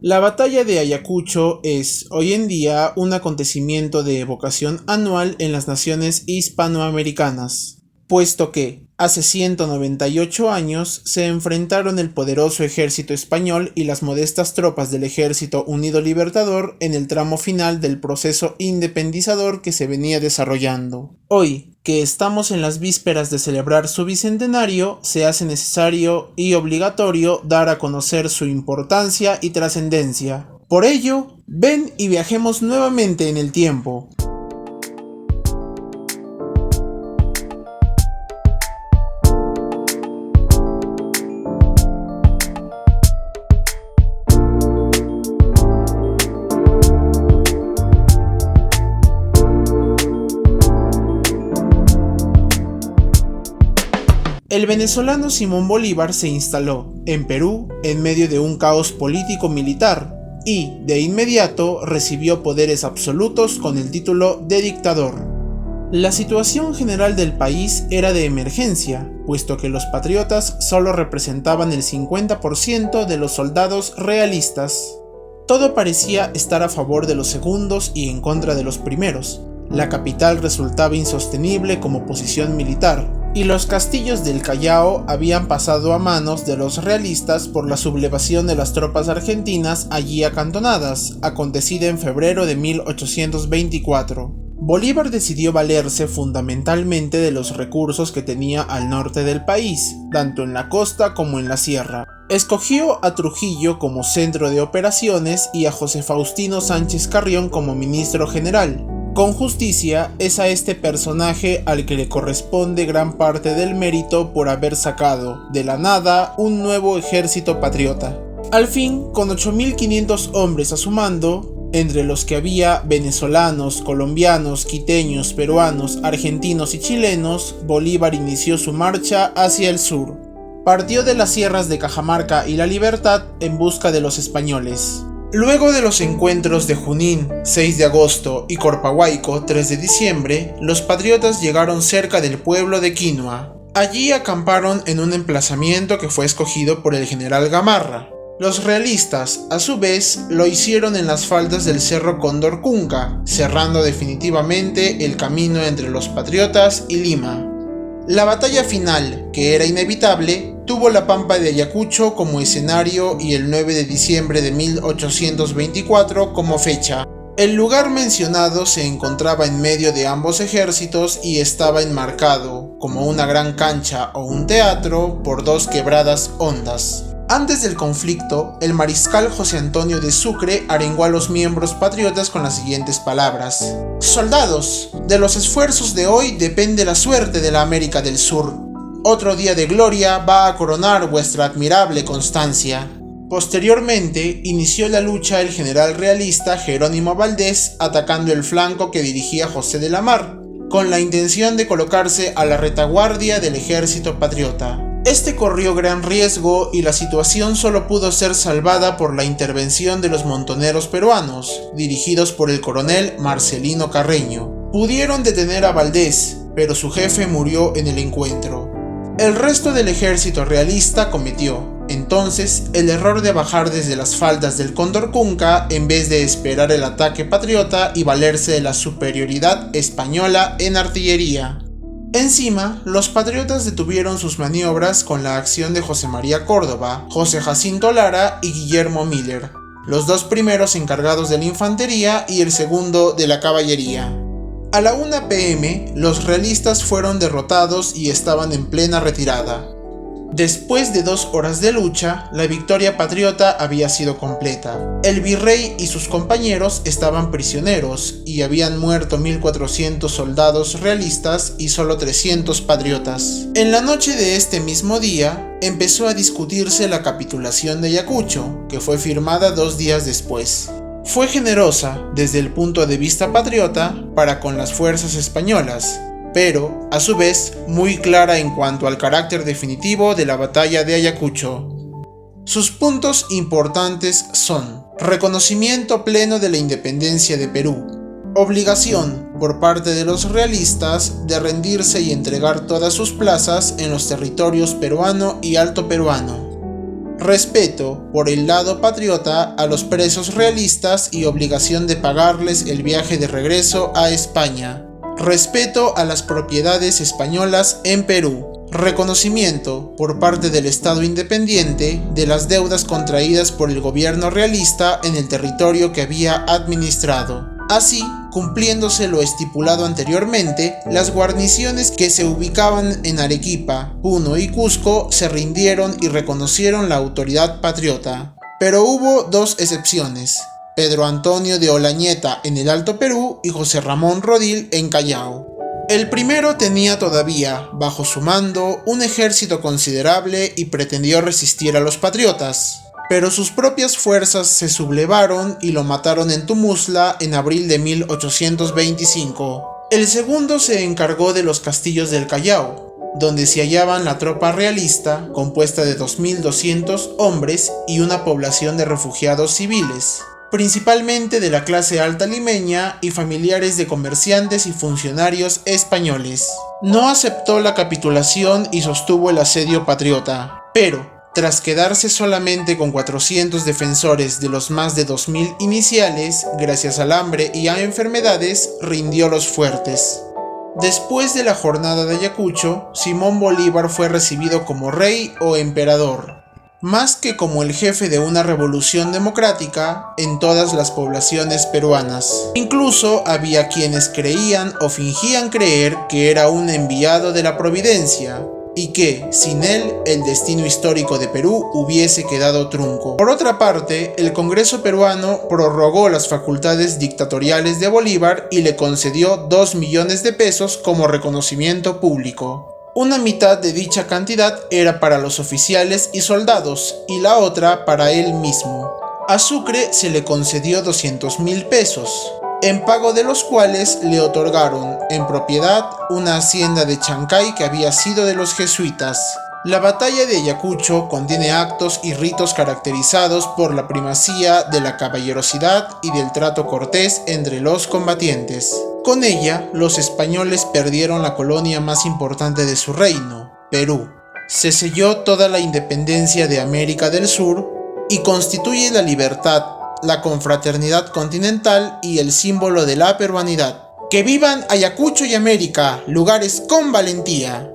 La batalla de Ayacucho es, hoy en día, un acontecimiento de evocación anual en las naciones hispanoamericanas, puesto que, hace 198 años, se enfrentaron el poderoso ejército español y las modestas tropas del Ejército Unido Libertador en el tramo final del proceso independizador que se venía desarrollando. Hoy, que estamos en las vísperas de celebrar su bicentenario, se hace necesario y obligatorio dar a conocer su importancia y trascendencia. Por ello, ven y viajemos nuevamente en el tiempo. El venezolano Simón Bolívar se instaló en Perú en medio de un caos político-militar y, de inmediato, recibió poderes absolutos con el título de dictador. La situación general del país era de emergencia, puesto que los patriotas solo representaban el 50% de los soldados realistas. Todo parecía estar a favor de los segundos y en contra de los primeros. La capital resultaba insostenible como posición militar, y los castillos del Callao habían pasado a manos de los realistas por la sublevación de las tropas argentinas allí acantonadas, acontecida en febrero de 1824. Bolívar decidió valerse fundamentalmente de los recursos que tenía al norte del país, tanto en la costa como en la sierra. Escogió a Trujillo como centro de operaciones y a José Faustino Sánchez Carrión como ministro general. Con justicia es a este personaje al que le corresponde gran parte del mérito por haber sacado, de la nada, un nuevo ejército patriota. Al fin, con 8.500 hombres a su mando, entre los que había venezolanos, colombianos, quiteños, peruanos, argentinos y chilenos, Bolívar inició su marcha hacia el sur. Partió de las sierras de Cajamarca y La Libertad en busca de los españoles. Luego de los encuentros de Junín, 6 de agosto, y Corpahuayco, 3 de diciembre, los patriotas llegaron cerca del pueblo de Quinua. Allí acamparon en un emplazamiento que fue escogido por el general Gamarra. Los realistas, a su vez, lo hicieron en las faldas del cerro Condorcunca, cerrando definitivamente el camino entre los patriotas y Lima. La batalla final, que era inevitable, tuvo la pampa de Ayacucho como escenario y el 9 de diciembre de 1824 como fecha. El lugar mencionado se encontraba en medio de ambos ejércitos y estaba enmarcado, como una gran cancha o un teatro, por dos quebradas hondas. Antes del conflicto, el mariscal José Antonio de Sucre arengó a los miembros patriotas con las siguientes palabras: «Soldados, de los esfuerzos de hoy depende la suerte de la América del Sur. Otro día de gloria va a coronar vuestra admirable constancia». Posteriormente, inició la lucha el general realista Jerónimo Valdés atacando el flanco que dirigía José de la Mar, con la intención de colocarse a la retaguardia del ejército patriota. Este corrió gran riesgo y la situación solo pudo ser salvada por la intervención de los montoneros peruanos, dirigidos por el coronel Marcelino Carreño. Pudieron detener a Valdés, pero su jefe murió en el encuentro. El resto del ejército realista cometió, entonces, el error de bajar desde las faldas del Condorcunca en vez de esperar el ataque patriota y valerse de la superioridad española en artillería. Encima, los patriotas detuvieron sus maniobras con la acción de José María Córdoba, José Jacinto Lara y Guillermo Miller, los dos primeros encargados de la infantería y el segundo de la caballería. A la 1 p.m., los realistas fueron derrotados y estaban en plena retirada. Después de 2 horas de lucha, la victoria patriota había sido completa. El virrey y sus compañeros estaban prisioneros y habían muerto 1.400 soldados realistas y solo 300 patriotas. En la noche de este mismo día, empezó a discutirse la capitulación de Ayacucho, que fue firmada 2 días después. Fue generosa, desde el punto de vista patriota, para con las fuerzas españolas, pero, a su vez, muy clara en cuanto al carácter definitivo de la batalla de Ayacucho. Sus puntos importantes son: reconocimiento pleno de la independencia de Perú, obligación por parte de los realistas de rendirse y entregar todas sus plazas en los territorios peruano y alto peruano, respeto por el lado patriota a los presos realistas y obligación de pagarles el viaje de regreso a España, respeto a las propiedades españolas en Perú, reconocimiento por parte del Estado independiente de las deudas contraídas por el gobierno realista en el territorio que había administrado. Así, cumpliéndose lo estipulado anteriormente, las guarniciones que se ubicaban en Arequipa, Puno y Cusco se rindieron y reconocieron la autoridad patriota. Pero hubo dos excepciones: Pedro Antonio de Olañeta en el Alto Perú y José Ramón Rodil en Callao. El primero tenía todavía, bajo su mando, un ejército considerable y pretendió resistir a los patriotas, pero sus propias fuerzas se sublevaron y lo mataron en Tumuzla en abril de 1825. El segundo se encargó de los castillos del Callao, donde se hallaban la tropa realista, compuesta de 2.200 hombres y una población de refugiados civiles, principalmente de la clase alta limeña y familiares de comerciantes y funcionarios españoles. No aceptó la capitulación y sostuvo el asedio patriota, pero tras quedarse solamente con 400 defensores de los más de 2.000 iniciales, gracias al hambre y a enfermedades, rindió los fuertes. Después de la jornada de Ayacucho, Simón Bolívar fue recibido como rey o emperador, más que como el jefe de una revolución democrática en todas las poblaciones peruanas. Incluso había quienes creían o fingían creer que era un enviado de la providencia, y que, sin él, el destino histórico de Perú hubiese quedado trunco. Por otra parte, el Congreso peruano prorrogó las facultades dictatoriales de Bolívar y le concedió 2 millones de pesos como reconocimiento público. Una mitad de dicha cantidad era para los oficiales y soldados y la otra para él mismo. A Sucre se le concedió 200.000 pesos, en pago de los cuales le otorgaron en propiedad una hacienda de Chancay que había sido de los jesuitas. La batalla de Ayacucho contiene actos y ritos caracterizados por la primacía de la caballerosidad y del trato cortés entre los combatientes. Con ella, los españoles perdieron la colonia más importante de su reino, Perú. Se selló toda la independencia de América del Sur y constituye la libertad, la confraternidad continental y el símbolo de la peruanidad. ¡Que vivan Ayacucho y América, lugares con valentía!